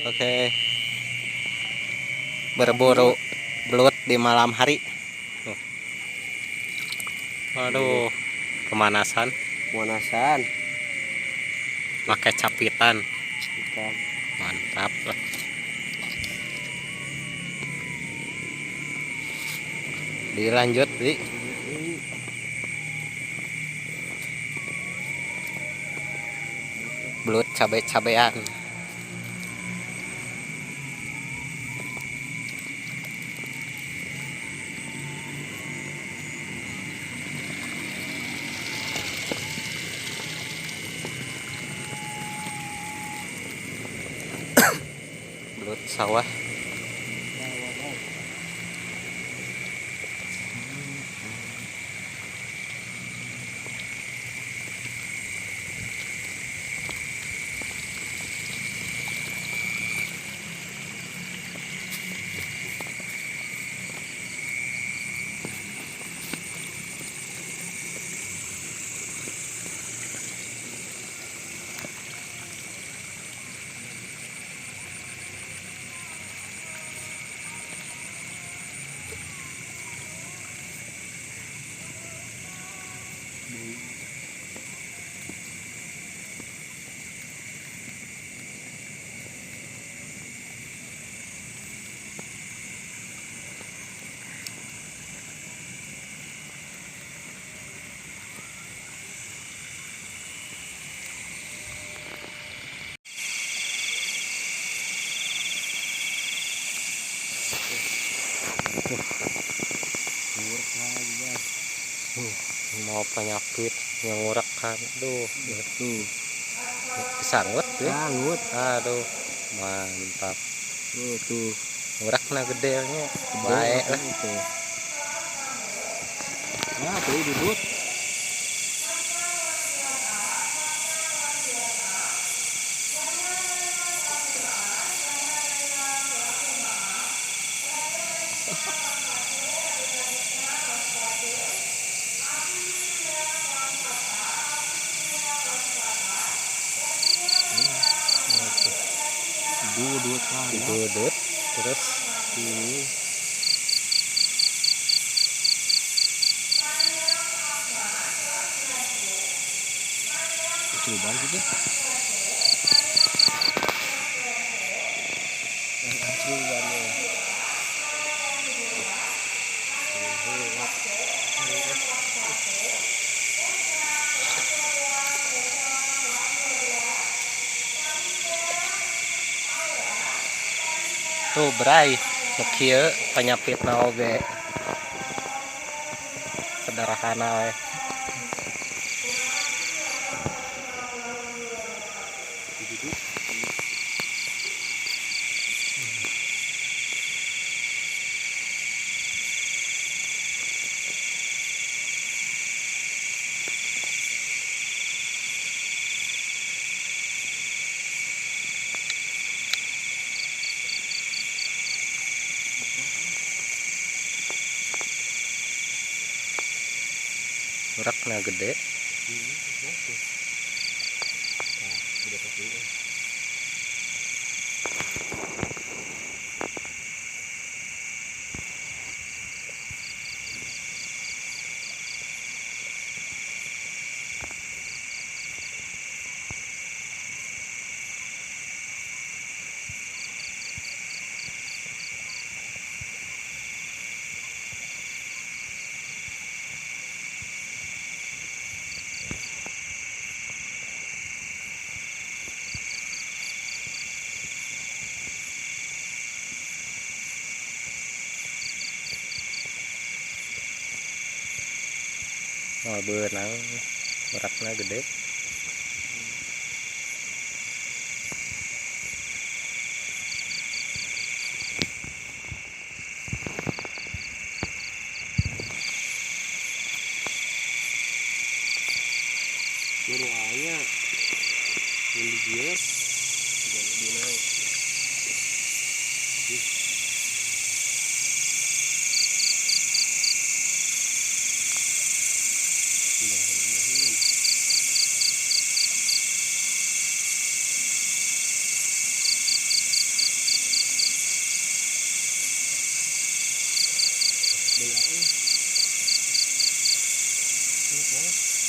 Oke, berburu belut di malam hari. Waduh, pemanasan. Pakai capitan. Mantap lah. Dilanjut, Di. Belut cabai-cabean. Belut sawah. Mau penyakit yang ngurekan, aduh, tuh disanggut ya. sanggut, Aduh, mantap. tuh Ngurekna gedenya, baik lah. itu. Nah, tuh duduk. Duduk kan. Dudut, terus Ini coba gitu. tuh berai kieu penyapitna oge sederhana we. Ngurekna gede. Oh, beunang ngurekna gede. Ruangnya religius dan lebih naik.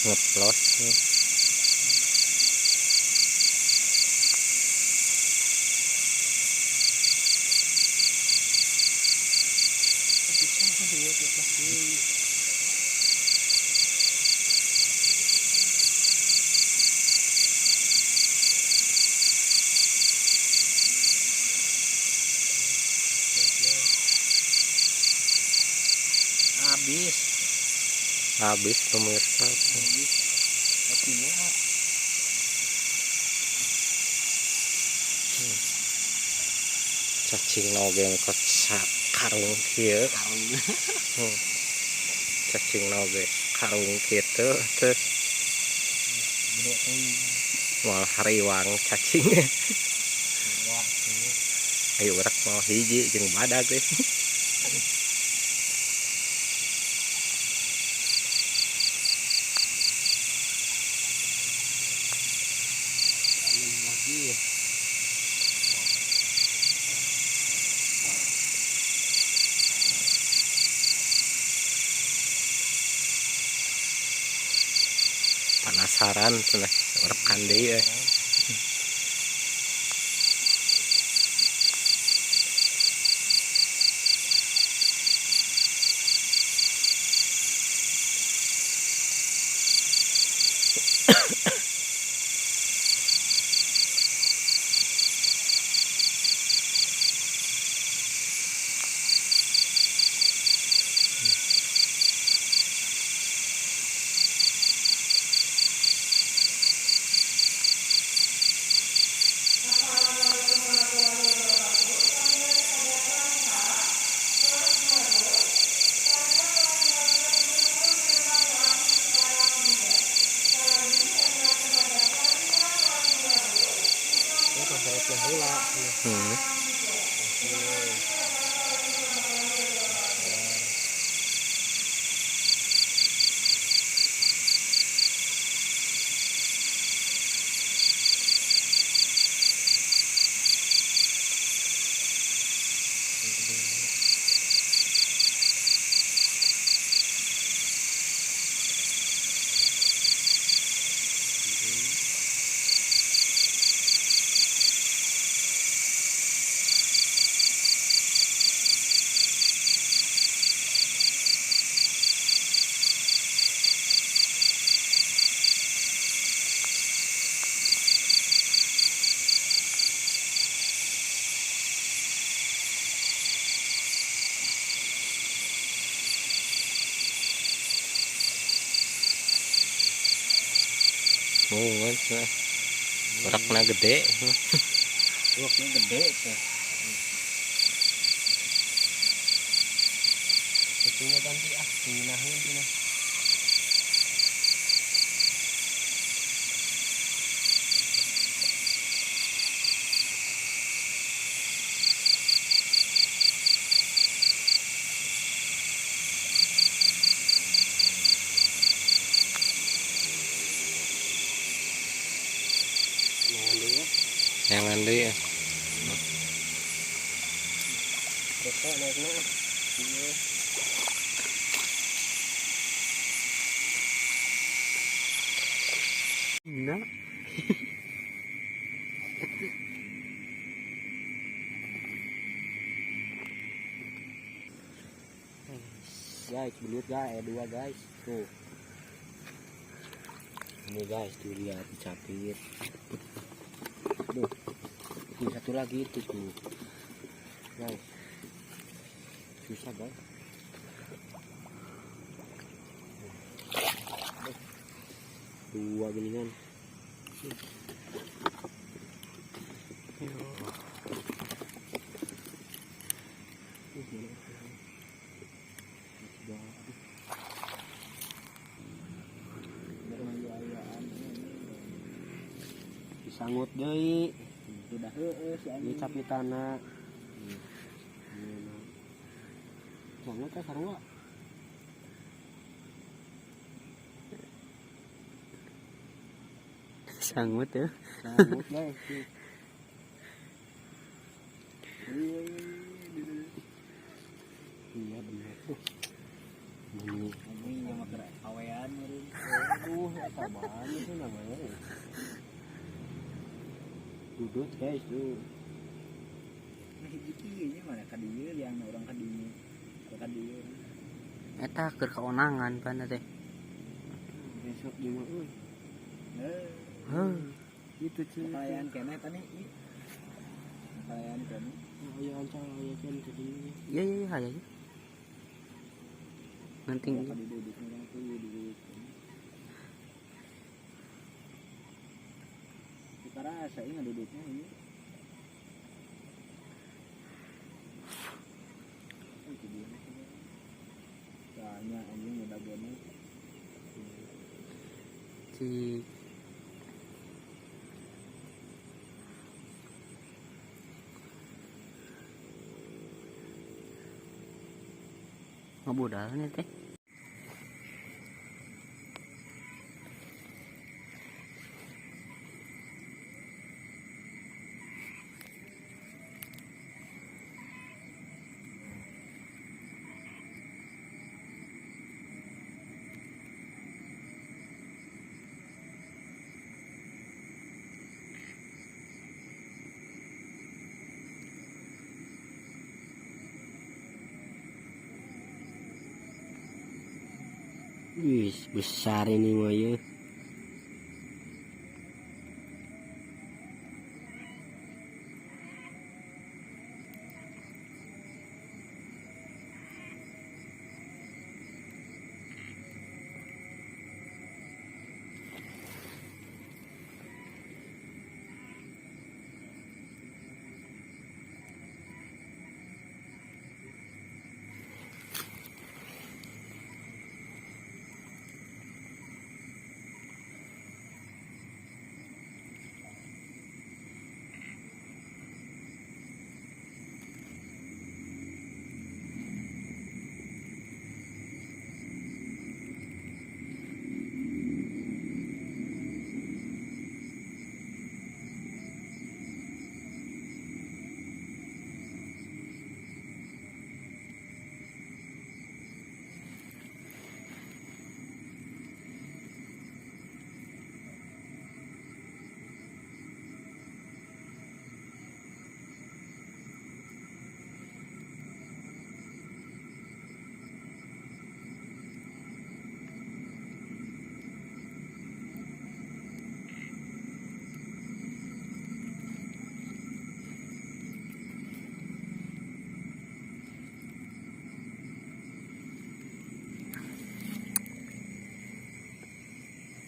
ngeplos. Habis. Habis pemirsa. Tapi muat. Cacing nogeng ke karung kieu. Cacing noge karung kitu teh Gede teuing. moal hariwang cacing. Wah, tuh. Ayo urak mau hiji jeung badag deh. Angin lagi. Penasaran cenah urekan deui. Ini konsernya heula. Hmm. Mungun cenah. Urakna gede. Uraknya gede teh. Itunya ganti tinginahin cenah. Jangan deui. Terus naiknya. Iya. Nah. Guys, belut guys, dua guys, tuh. Ini guys, tuh lihat dicapit. Tuh, ini satu lagi itu tuh, guys. Susah guys. Dua geningan. Disangut deui. Sudah heueuh si anjing capitana. Sangut ka sarua. Sangut ya. Sangut guys. Iya benar tuh. Ini yang makan awean meureun. Aduh, eta bahan itu namanya. Dudut guys tuh. Nah hiji kieu nya mana ka dieu yang orang ka dieu. Ka dieu. Eta keur kaonangan pana teh. Besok di mah euy. Heuh. Itu sih. Pelayan keneh tadi. Pelayan keneh. Aya ancang aya kan tadi. Iya iya iya aya. Penting Ka duduk orang tuh duduk. Kita rasa ini duduknya ini. Itu dia. Soalnya anjing udah gini. si ngabudalnya teh. Wih, besar ini mah ya.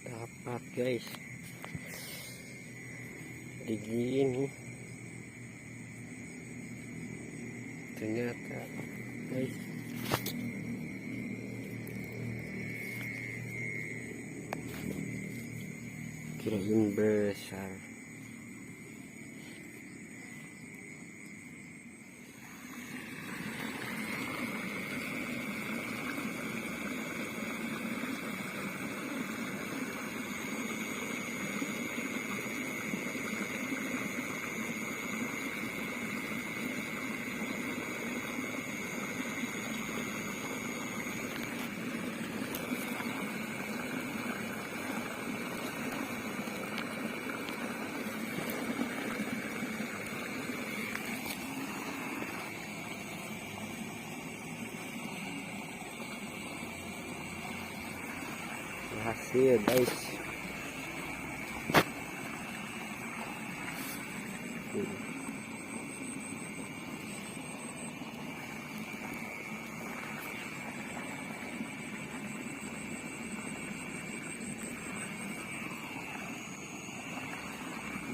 Dapat guys. Begini. Ternyata guys. Kirain besar. Berhasil guys.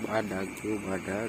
Badak tuh badak.